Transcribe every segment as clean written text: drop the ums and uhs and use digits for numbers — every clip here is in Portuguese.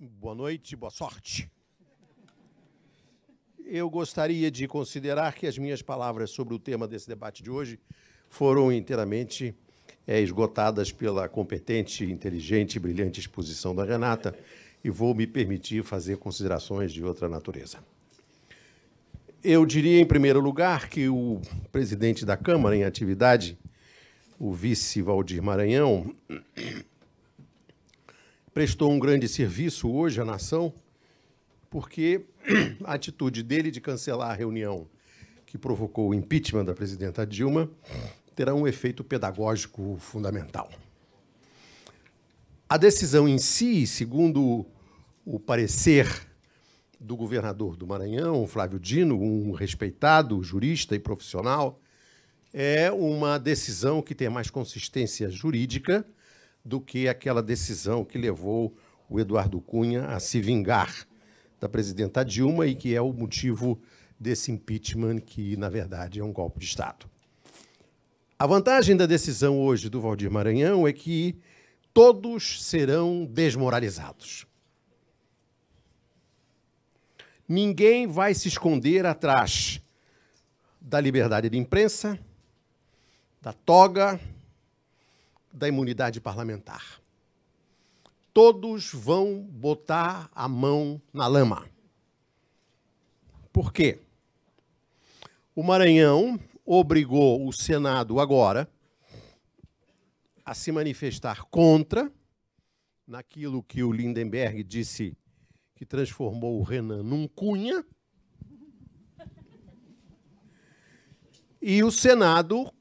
Boa noite, boa sorte. Eu gostaria de considerar que as minhas palavras sobre o tema desse debate de hoje foram inteiramente esgotadas pela competente, inteligente e brilhante exposição da Renata, e vou me permitir fazer considerações de outra natureza. Eu diria, em primeiro lugar, que o presidente da Câmara, em atividade, o vice Valdir Maranhão, prestou um grande serviço hoje à nação, porque a atitude dele de cancelar a reunião que provocou o impeachment da presidenta Dilma terá um efeito pedagógico fundamental. A decisão em si, segundo o parecer do governador do Maranhão, Flávio Dino, um respeitado jurista e profissional, é uma decisão que tem mais consistência jurídica do que aquela decisão que levou o Eduardo Cunha a se vingar da presidenta Dilma e que é o motivo desse impeachment, que, na verdade, é um golpe de Estado. A vantagem da decisão hoje do Valdir Maranhão é que todos serão desmoralizados. Ninguém vai se esconder atrás da liberdade de imprensa, da toga, da imunidade parlamentar. Todos vão botar a mão na lama. Por quê? O Maranhão obrigou o Senado agora a se manifestar contra naquilo que o Lindenberg disse que transformou o Renan num Cunha, e o Senado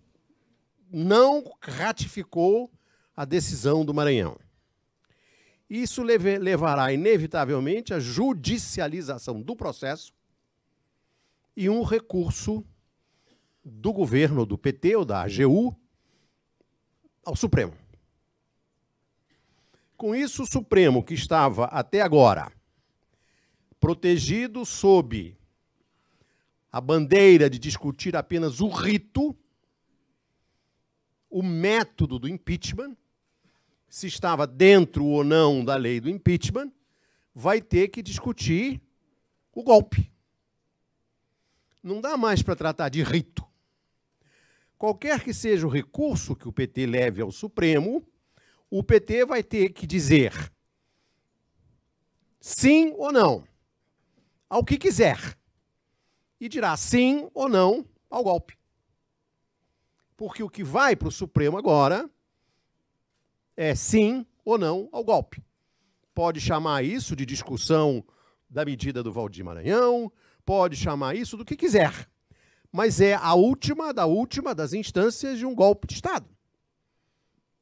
não ratificou a decisão do Maranhão. Isso levará, inevitavelmente, à judicialização do processo e um recurso do governo, do PT ou da AGU, ao Supremo. Com isso, o Supremo, que estava até agora protegido sob a bandeira de discutir apenas o rito, o método do impeachment, se estava dentro ou não da lei do impeachment, vai ter que discutir o golpe. Não dá mais para tratar de rito. Qualquer que seja o recurso que o PT leve ao Supremo, o PT vai ter que dizer sim ou não ao que quiser. E dirá sim ou não ao golpe. Porque o que vai para o Supremo agora é sim ou não ao golpe. Pode chamar isso de discussão da medida do Valdir Maranhão, pode chamar isso do que quiser, mas é a última das instâncias de um golpe de Estado.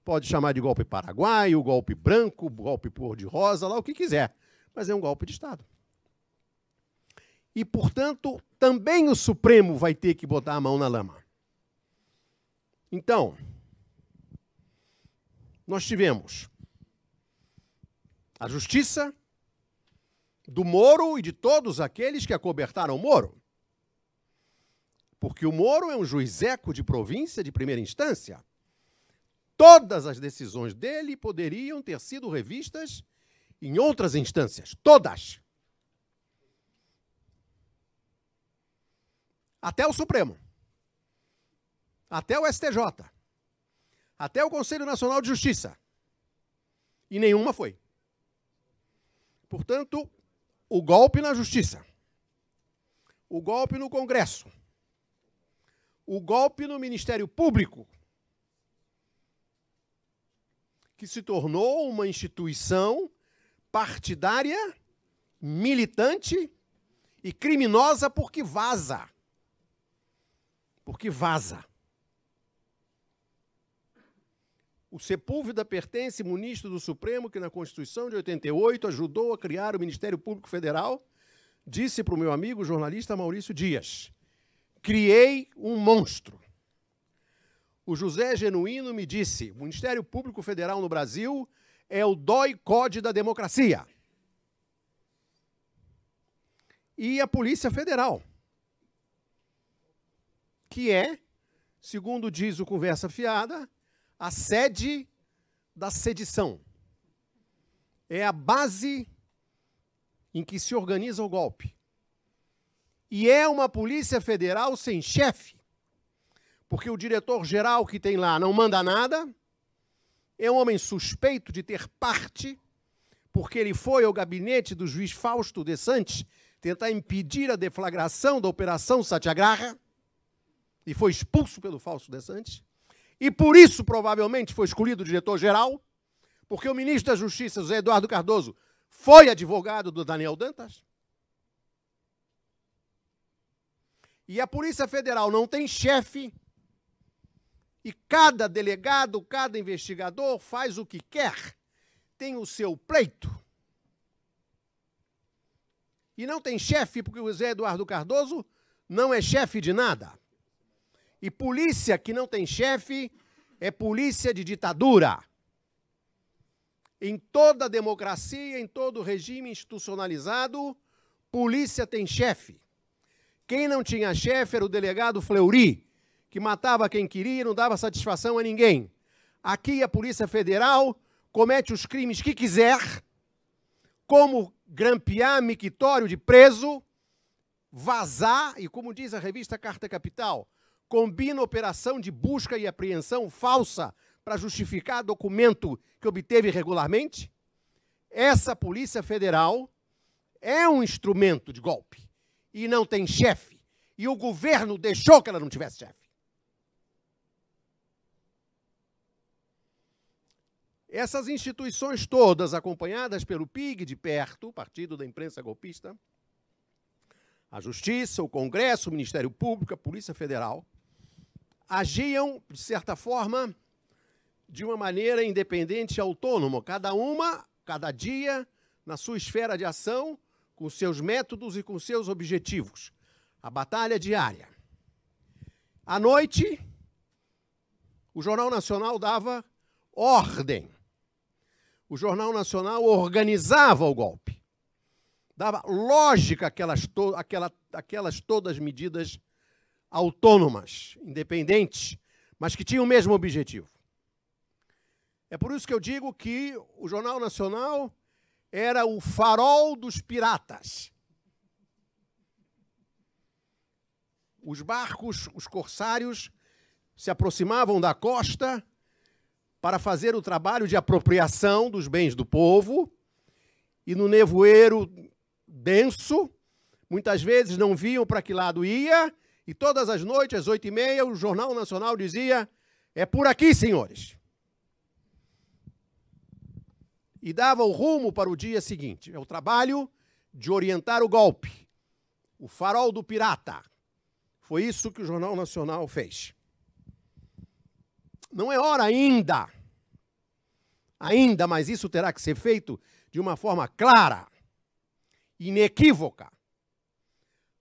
Pode chamar de golpe paraguaio, golpe branco, golpe cor-de-rosa, lá o que quiser, mas é um golpe de Estado. E, portanto, também o Supremo vai ter que botar a mão na lama. Então, nós tivemos a justiça do Moro e de todos aqueles que acobertaram o Moro. Porque o Moro é um juiz-eco de província de primeira instância. Todas as decisões dele poderiam ter sido revistas em outras instâncias. Todas. Até o Supremo. Até o STJ. Até o Conselho Nacional de Justiça. E nenhuma foi. Portanto, o golpe na Justiça, o golpe no Congresso, o golpe no Ministério Público, que se tornou uma instituição partidária, militante e criminosa porque vaza. Porque vaza. O Sepúlveda pertence ministro do Supremo que, na Constituição de 88, ajudou a criar o Ministério Público Federal, disse para o meu amigo jornalista Maurício Dias: criei um monstro. O José Genuíno me disse: o Ministério Público Federal no Brasil é o doi-code da democracia. E a Polícia Federal, que é, segundo diz o Conversa Fiada, a sede da sedição. É a base em que se organiza o golpe. E é uma Polícia Federal sem chefe, porque o diretor-geral que tem lá não manda nada, é um homem suspeito de ter parte, porque ele foi ao gabinete do juiz Fausto de Santos tentar impedir a deflagração da Operação Satyagraha, e foi expulso pelo Fausto de Santos, e por isso, provavelmente, foi escolhido o diretor-geral, porque o ministro da Justiça, José Eduardo Cardoso, foi advogado do Daniel Dantas. E a Polícia Federal não tem chefe, e cada delegado, cada investigador faz o que quer, tem o seu pleito. E não tem chefe, porque o José Eduardo Cardoso não é chefe de nada. E polícia que não tem chefe é polícia de ditadura. Em toda democracia, em todo regime institucionalizado, polícia tem chefe. Quem não tinha chefe era o delegado Fleury, que matava quem queria e não dava satisfação a ninguém. Aqui a Polícia Federal comete os crimes que quiser, como grampear mictório de preso, vazar, e como diz a revista Carta Capital, combina operação de busca e apreensão falsa para justificar documento que obteve irregularmente. Essa Polícia Federal é um instrumento de golpe e não tem chefe. E o governo deixou que ela não tivesse chefe. Essas instituições todas, acompanhadas pelo PIG de perto, Partido da Imprensa Golpista, a Justiça, o Congresso, o Ministério Público, a Polícia Federal, agiam, de certa forma, de uma maneira independente e autônoma, cada dia, na sua esfera de ação, com seus métodos e com seus objetivos. A batalha diária. À noite, o Jornal Nacional dava ordem. O Jornal Nacional organizava o golpe. Dava lógica àquelas todas medidas autônomas, independentes, mas que tinham o mesmo objetivo. É por isso que eu digo que o Jornal Nacional era o farol dos piratas. Os barcos, os corsários, se aproximavam da costa para fazer o trabalho de apropriação dos bens do povo, e no nevoeiro denso, muitas vezes não viam para que lado ia, e todas as noites, às 8h30, o Jornal Nacional dizia: é por aqui, senhores. E dava o rumo para o dia seguinte. É o trabalho de orientar o golpe. O farol do pirata. Foi isso que o Jornal Nacional fez. Não é hora ainda, mas isso terá que ser feito de uma forma clara, inequívoca.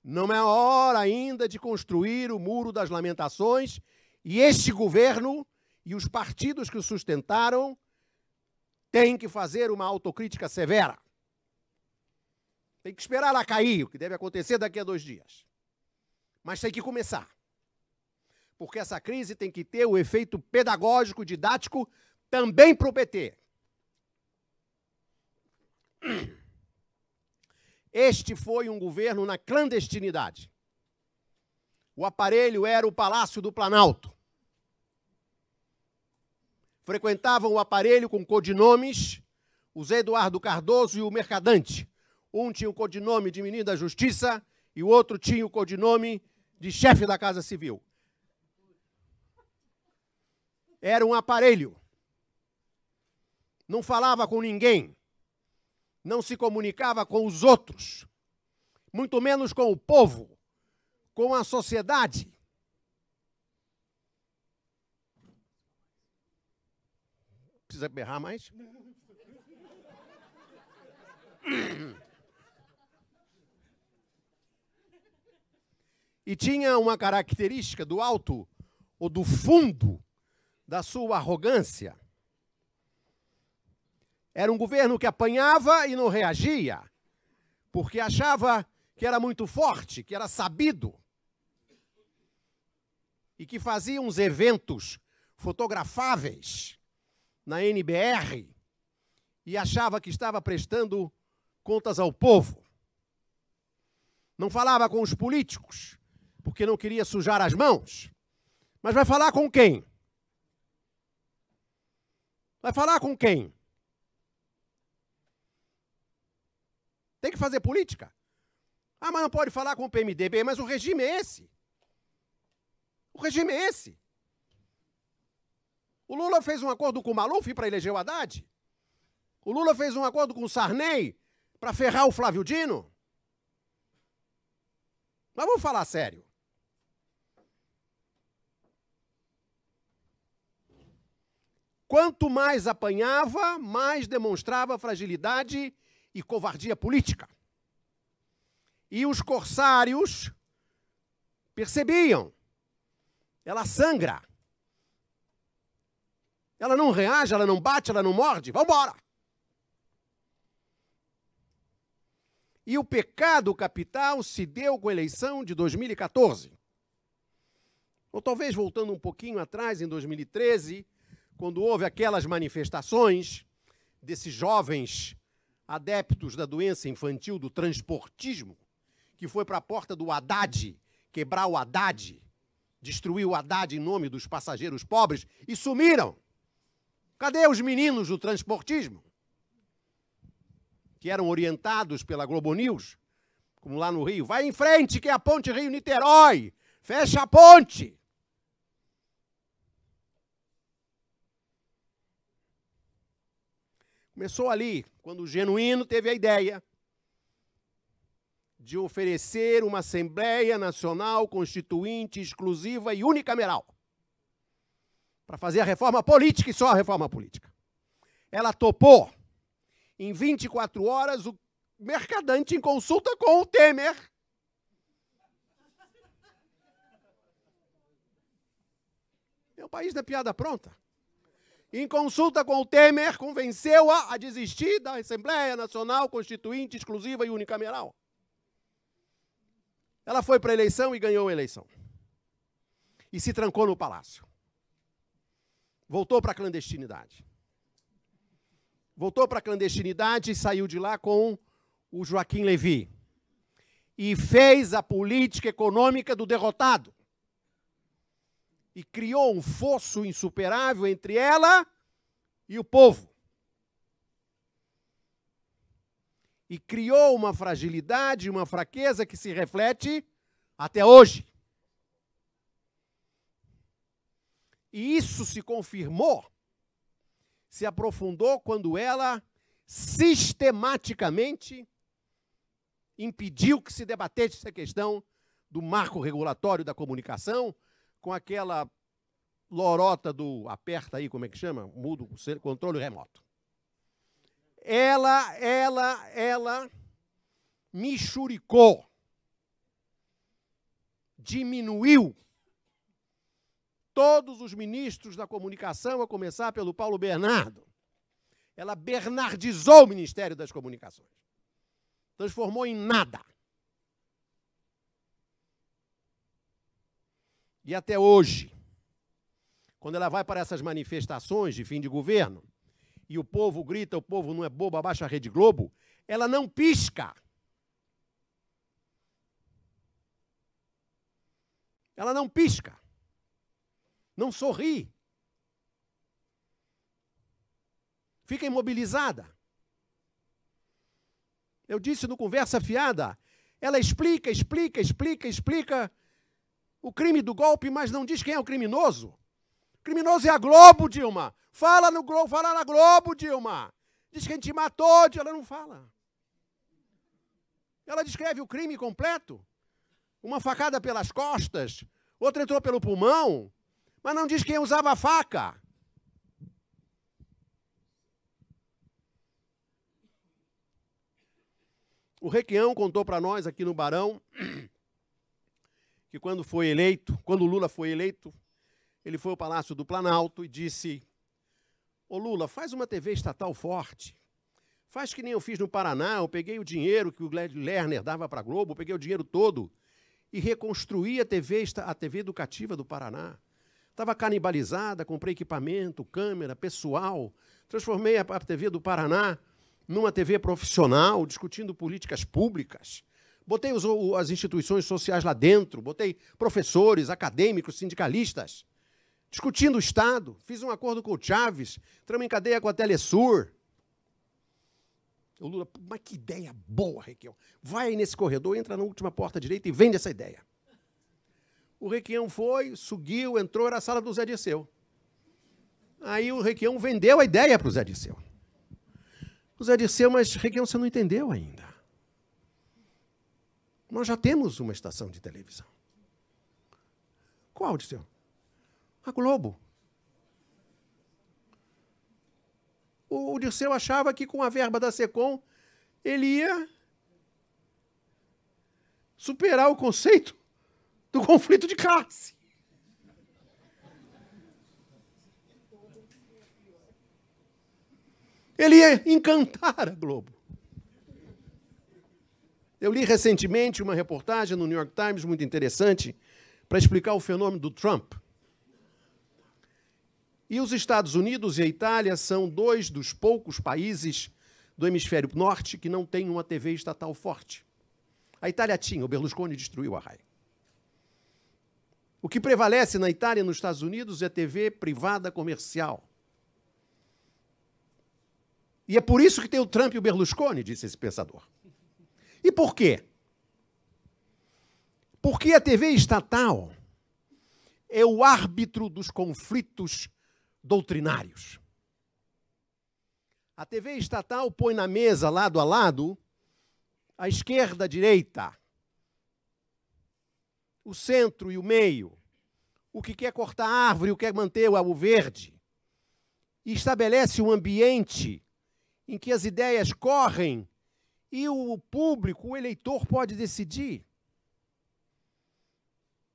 Não é hora ainda de construir o Muro das Lamentações, e este governo e os partidos que o sustentaram têm que fazer uma autocrítica severa. Tem que esperar ela cair, o que deve acontecer daqui a 2 dias. Mas tem que começar. Porque essa crise tem que ter o efeito pedagógico, didático, também para o PT. Este foi um governo na clandestinidade. O aparelho era o Palácio do Planalto. Frequentavam o aparelho com codinomes o Zé Eduardo Cardoso e o Mercadante. Um tinha o codinome de ministro da Justiça e o outro tinha o codinome de chefe da Casa Civil. Era um aparelho. Não falava com ninguém. Não se comunicava com os outros. Muito menos com o povo, com a sociedade. Precisa berrar mais? E tinha uma característica do alto ou do fundo da sua arrogância. Era um governo que apanhava e não reagia, porque achava que era muito forte, que era sabido, e que fazia uns eventos fotografáveis na NBR e achava que estava prestando contas ao povo. Não falava com os políticos, porque não queria sujar as mãos. Mas vai falar com quem? Vai falar com quem? Tem que fazer política. Ah, mas não pode falar com o PMDB, mas o regime é esse. O regime é esse. O Lula fez um acordo com o Maluf para eleger o Haddad. O Lula fez um acordo com o Sarney para ferrar o Flávio Dino. Mas vamos falar sério. Quanto mais apanhava, mais demonstrava fragilidade e covardia política. E os corsários percebiam. Ela sangra. Ela não reage, ela não bate, ela não morde. Vamos embora! E o pecado capital se deu com a eleição de 2014. Ou talvez voltando um pouquinho atrás, em 2013, quando houve aquelas manifestações desses jovens adeptos da doença infantil, do transportismo, que foi para a porta do Haddad, quebrar o Haddad, destruir o Haddad em nome dos passageiros pobres, e sumiram. Cadê os meninos do transportismo? Que eram orientados pela Globo News, como lá no Rio. Vai em frente, que é a ponte Rio-Niterói. Fecha a ponte. Começou ali, quando o Genuíno teve a ideia de oferecer uma Assembleia Nacional Constituinte exclusiva e unicameral para fazer a reforma política e só a reforma política. Ela topou. Em 24 horas, o Mercadante, em consulta com o Temer, é o país da piada pronta. Em consulta com o Temer, convenceu-a a desistir da Assembleia Nacional Constituinte exclusiva e unicameral. Ela foi para a eleição e ganhou a eleição. E se trancou no palácio. Voltou para a clandestinidade. Voltou para a clandestinidade e saiu de lá com o Joaquim Levy. E fez a política econômica do derrotado. E criou um fosso insuperável entre ela e o povo. E criou uma fragilidade, uma fraqueza que se reflete até hoje. E isso se confirmou, se aprofundou quando ela sistematicamente impediu que se debatesse a questão do marco regulatório da comunicação com aquela lorota do aperta aí, como é que chama? Muda o controle remoto. Ela mixuricou, diminuiu todos os ministros da comunicação, a começar pelo Paulo Bernardo. Ela bernardizou o Ministério das Comunicações. Transformou em nada. E até hoje, quando ela vai para essas manifestações de fim de governo, e o povo grita, o povo não é bobo, abaixa a Rede Globo, ela não pisca. Ela não pisca. Não sorri. Fica imobilizada. Eu disse no Conversa Fiada, ela explica o crime do golpe, mas não diz quem é o criminoso. O criminoso é a Globo, Dilma. Fala na Globo, Dilma. Diz que a gente matou, ela não fala. Ela descreve o crime completo. Uma facada pelas costas, outra entrou pelo pulmão, mas não diz quem usava a faca. O Requião contou para nós aqui no Barão que quando o Lula foi eleito, ele foi ao Palácio do Planalto e disse: ô Lula, faz uma TV estatal forte. Faz que nem eu fiz no Paraná, eu peguei o dinheiro que o Lerner dava para a Globo, eu peguei o dinheiro todo e reconstruí a TV educativa do Paraná. Estava canibalizada, comprei equipamento, câmera, pessoal, transformei a TV do Paraná numa TV profissional, discutindo políticas públicas, botei as instituições sociais lá dentro, botei professores, acadêmicos, sindicalistas, discutindo o Estado, fiz um acordo com o Chaves, entramos em cadeia com a Telesur. O Lula, mas que ideia boa, Requião. Vai aí nesse corredor, entra na última porta direita e vende essa ideia. O Requião foi, seguiu, entrou na sala do Zé Dirceu. Aí o Requião vendeu a ideia para o Zé Dirceu. O Zé Dirceu, mas Requião, você não entendeu ainda. Nós já temos uma estação de televisão. Qual, Dirceu? A Globo. O Dirceu achava que com a verba da SECOM ele ia superar o conceito do conflito de classe. Ele ia encantar a Globo. Eu li recentemente uma reportagem no New York Times muito interessante para explicar o fenômeno do Trump. E os Estados Unidos e a Itália são dois dos poucos países do hemisfério norte que não têm uma TV estatal forte. A Itália tinha, o Berlusconi destruiu a RAI. O que prevalece na Itália e nos Estados Unidos é TV privada comercial. E é por isso que tem o Trump e o Berlusconi, disse esse pensador. E por quê? Porque a TV estatal é o árbitro dos conflitos doutrinários. A TV estatal põe na mesa, lado a lado, a esquerda, a direita, o centro e o meio, o que quer cortar a árvore, o que quer manter o verde, e estabelece um ambiente em que as ideias correm e o público, o eleitor, pode decidir.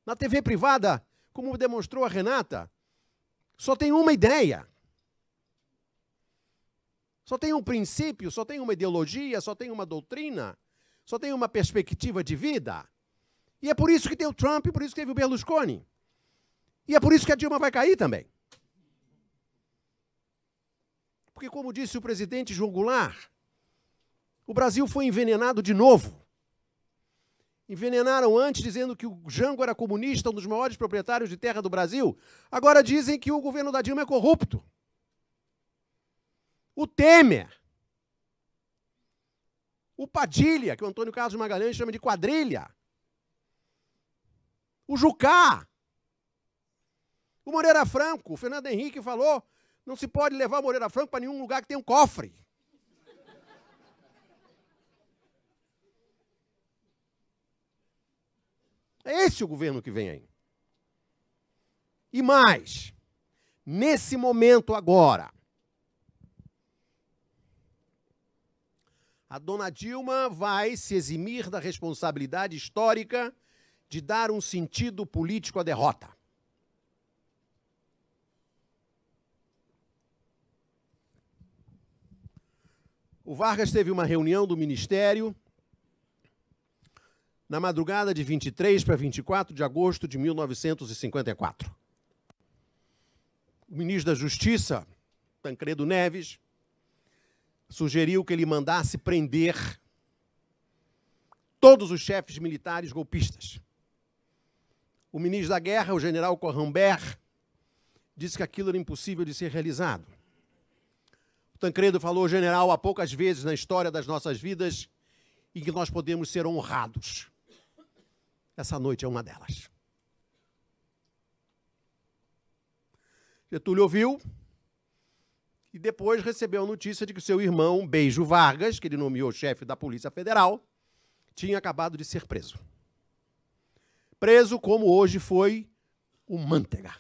Na TV privada, como demonstrou a Renata, só tem uma ideia. Só tem um princípio, só tem uma ideologia, só tem uma doutrina, só tem uma perspectiva de vida. E é por isso que tem o Trump, e por isso que teve o Berlusconi. E é por isso que a Dilma vai cair também. Porque, como disse o presidente João Goulart, o Brasil foi envenenado de novo. Envenenaram antes dizendo que o Jango era comunista, um dos maiores proprietários de terra do Brasil. Agora dizem que o governo da Dilma é corrupto. O Temer, o Padilha, que o Antônio Carlos Magalhães chama de quadrilha, o Jucá, o Moreira Franco, o Fernando Henrique falou, não se pode levar o Moreira Franco para nenhum lugar que tenha um cofre. É esse o governo que vem aí. E mais, nesse momento agora, a dona Dilma vai se eximir da responsabilidade histórica de dar um sentido político à derrota. O Vargas teve uma reunião do Ministério na madrugada de 23 para 24 de agosto de 1954. O ministro da Justiça, Tancredo Neves, sugeriu que ele mandasse prender todos os chefes militares golpistas. O ministro da Guerra, o general Corrambert, disse que aquilo era impossível de ser realizado. O Tancredo falou, general, há poucas vezes na história das nossas vidas em que nós podemos ser honrados. Essa noite é uma delas. Getúlio ouviu e depois recebeu a notícia de que seu irmão, Beijo Vargas, que ele nomeou chefe da Polícia Federal, tinha acabado de ser preso. Preso como hoje foi o Manteiga.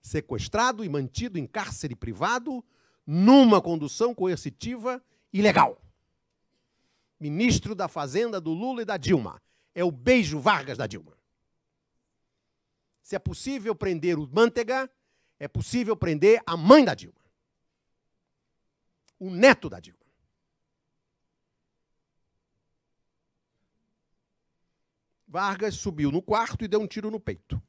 Sequestrado e mantido em cárcere privado numa condução coercitiva ilegal. Ministro da Fazenda do Lula e da Dilma. É o Beijo Vargas da Dilma. Se é possível prender o Manteiga, é possível prender a mãe da Dilma. O neto da Dilma. Vargas subiu no quarto e deu um tiro no peito.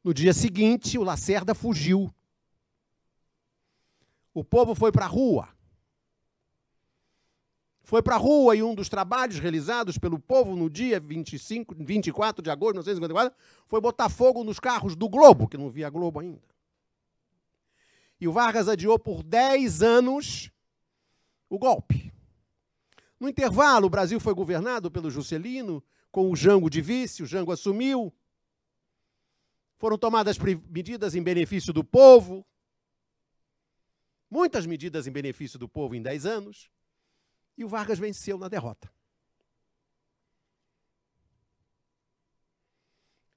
No dia seguinte, o Lacerda fugiu. O povo foi para a rua. foi para a rua e um dos trabalhos realizados pelo povo no dia 24 de agosto de 1954 foi botar fogo nos carros do Globo, que não via Globo ainda. E o Vargas adiou por 10 anos o golpe. No intervalo, o Brasil foi governado pelo Juscelino, com o Jango de vice, o Jango assumiu. Foram tomadas medidas em benefício do povo, muitas medidas em benefício do povo em 10 anos, e o Vargas venceu na derrota.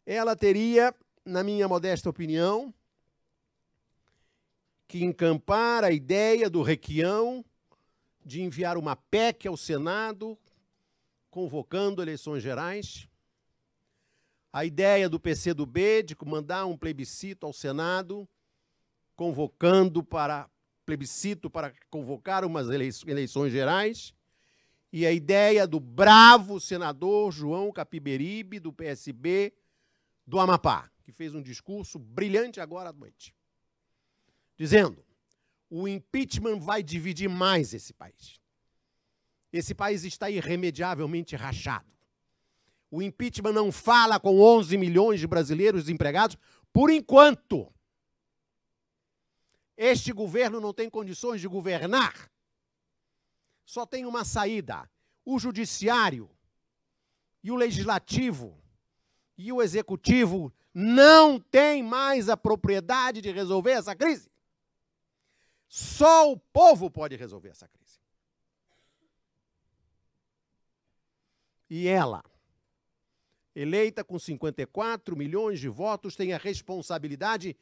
Ela teria, na minha modesta opinião, que encampar a ideia do Requião de enviar uma PEC ao Senado, convocando eleições gerais, a ideia do PCdoB de mandar um plebiscito ao Senado, convocando para plebiscito para convocar umas eleições gerais, e a ideia do bravo senador João Capiberibe, do PSB do Amapá, que fez um discurso brilhante agora à noite, dizendo: o impeachment vai dividir mais esse país. Esse país está irremediavelmente rachado. O impeachment não fala com 11 milhões de brasileiros desempregados por enquanto. Este governo não tem condições de governar. Só tem uma saída: o judiciário e o legislativo e o executivo não têm mais a propriedade de resolver essa crise. Só o povo pode resolver essa crise. E ela, eleita com 54 milhões de votos, tem a responsabilidade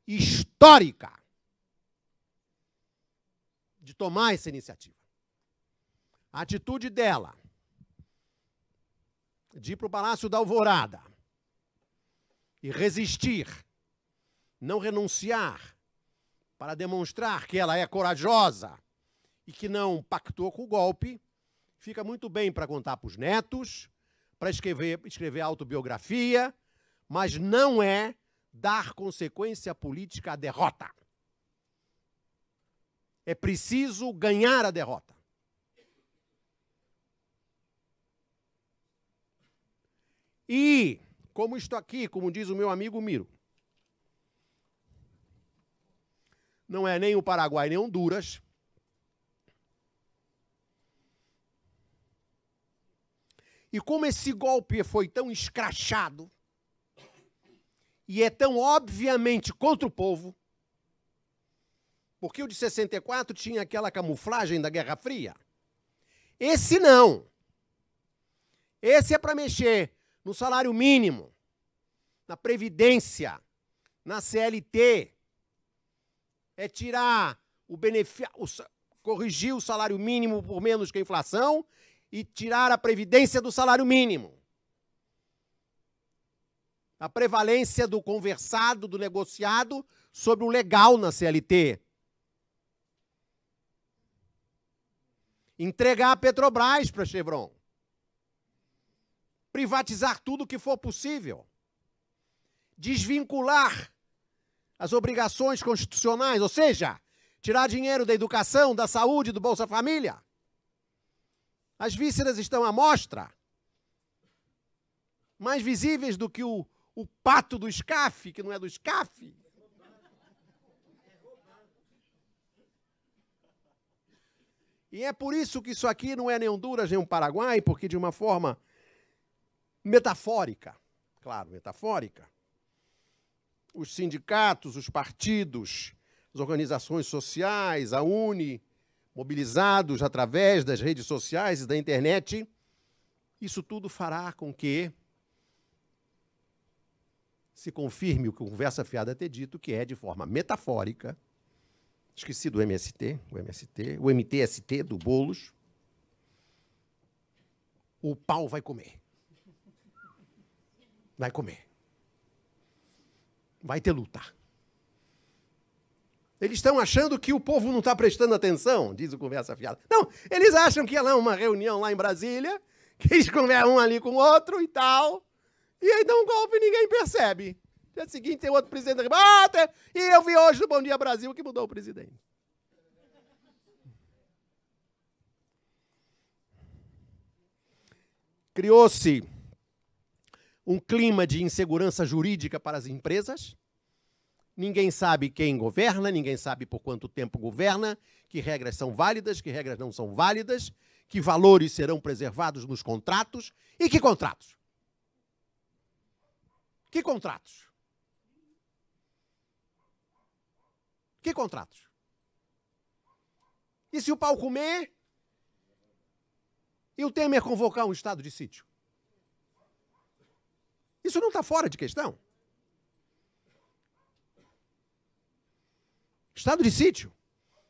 histórica de tomar essa iniciativa. A atitude dela de ir para o Palácio da Alvorada e resistir, não renunciar, para demonstrar que ela é corajosa e que não pactou com o golpe, fica muito bem para contar para os netos, para escrever autobiografia, mas não é dar consequência política à derrota. É preciso ganhar a derrota. E, como isto aqui, como diz o meu amigo Miro, não é nem o Paraguai nem Honduras, e como esse golpe foi tão escrachado e é tão obviamente contra o povo, porque o de 64 tinha aquela camuflagem da Guerra Fria, esse não. Esse é para mexer no salário mínimo, na Previdência, na CLT, é tirar o benefício, corrigir o salário mínimo por menos que a inflação e tirar a Previdência do salário mínimo. A prevalência do conversado, do negociado, sobre o legal na CLT. Entregar a Petrobras para a Chevron. Privatizar tudo o que for possível. Desvincular as obrigações constitucionais, ou seja, tirar dinheiro da educação, da saúde, do Bolsa Família. As vísceras estão à mostra, mais visíveis do que o pato do SCAF, que não é do SCAF. E é por isso que isso aqui não é nem Honduras, nem um Paraguai, porque de uma forma metafórica, claro, metafórica, os sindicatos, os partidos, as organizações sociais, a UNE, mobilizados através das redes sociais e da internet, isso tudo fará com que se confirme o que o Conversa Fiada ter dito, que é de forma metafórica, esqueci do o MTST do Boulos, o pau vai comer. Vai comer. Vai ter luta. Eles estão achando que o povo não está prestando atenção, diz o Conversa Fiada. Não, eles acham que é lá uma reunião lá em Brasília, que eles conversam um ali com o outro e tal, e aí dão um golpe e ninguém percebe. No dia seguinte tem outro presidente da República, e eu vi hoje no Bom Dia Brasil que mudou o presidente. Criou-se um clima de insegurança jurídica para as empresas. Ninguém sabe quem governa, ninguém sabe por quanto tempo governa, que regras são válidas, que regras não são válidas, que valores serão preservados nos contratos. E que contratos? Que contratos? Que contratos? E se o pau comer e o Temer convocar um estado de sítio? Isso não está fora de questão. Estado de sítio,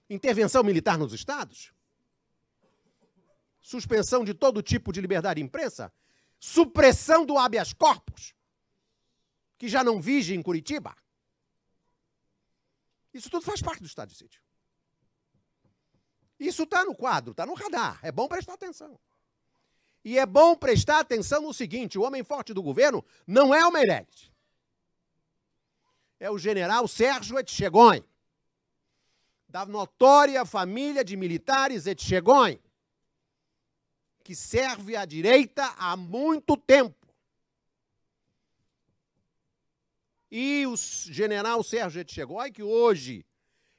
intervenção militar nos estados, suspensão de todo tipo de liberdade de imprensa, supressão do habeas corpus, que já não vige em Curitiba. Isso tudo faz parte do estado de sítio. Isso está no quadro, está no radar. É bom prestar atenção. E é bom prestar atenção no seguinte: o homem forte do governo não é o Meirelles. É o general Sérgio Etchegóin, da notória família de militares Etchegóin, que serve à direita há muito tempo. E o general Sérgio Etchegóin, que hoje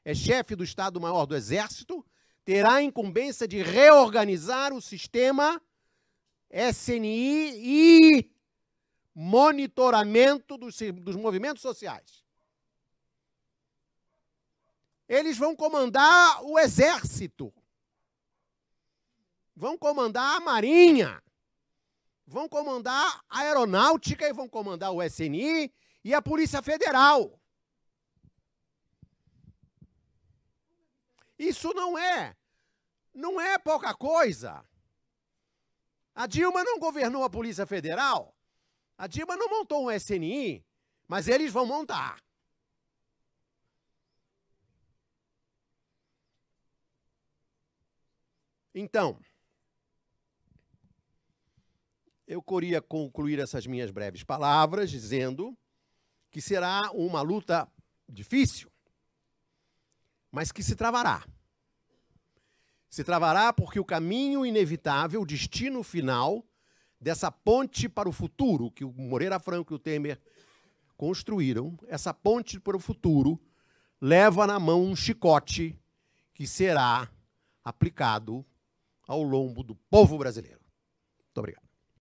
é chefe do Estado-Maior do Exército, terá a incumbência de reorganizar o sistema SNI e monitoramento dos movimentos sociais. Eles vão comandar o Exército, vão comandar a Marinha, vão comandar a Aeronáutica e vão comandar o SNI e a Polícia Federal. Isso não é pouca coisa. A Dilma não governou a Polícia Federal, a Dilma não montou um SNI, mas eles vão montar. Então, eu queria concluir essas minhas breves palavras dizendo que será uma luta difícil, mas que se travará. Se travará porque o caminho inevitável, o destino final dessa ponte para o futuro que o Moreira Franco e o Temer construíram, essa ponte para o futuro, leva na mão um chicote que será aplicado ao lombo do povo brasileiro. Muito obrigado.